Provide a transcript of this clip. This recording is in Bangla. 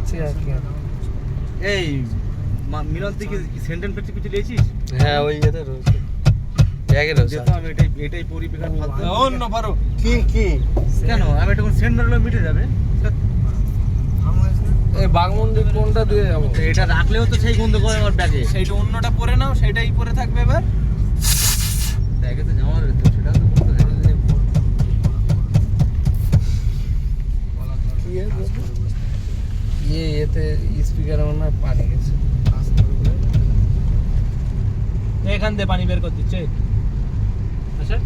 যাচ্ছে আর কি। এই মিলন থেকে সেন্টেন পেটে কিছু লিয়েছিস? হ্যাঁ ওই ইয়েতে রয়েছে ব্যাগে রয়েছে। যেহেতু আমি এটাই পরিবেকার ফালতু অন্য পারো কি কেন আমি এটা কোন সেন্ট মারলে মিটে যাবে? এই বাগমুন্ডি কোনটা দিয়ে যাবো? এটা রাখলেও তো সেই গন্ধ করে আমার ব্যাগে। সেইটা অন্যটা পরে নাও, সেটাই পরে থাকবে এবার। ব্যাগে তো জামা রয়েছে, সেটা তো করতে হবে। কি এতে স্পিকার মনে হয় পানি গেছে। এখান দিয়ে পানি বের করে দিচ্ছে। আচ্ছা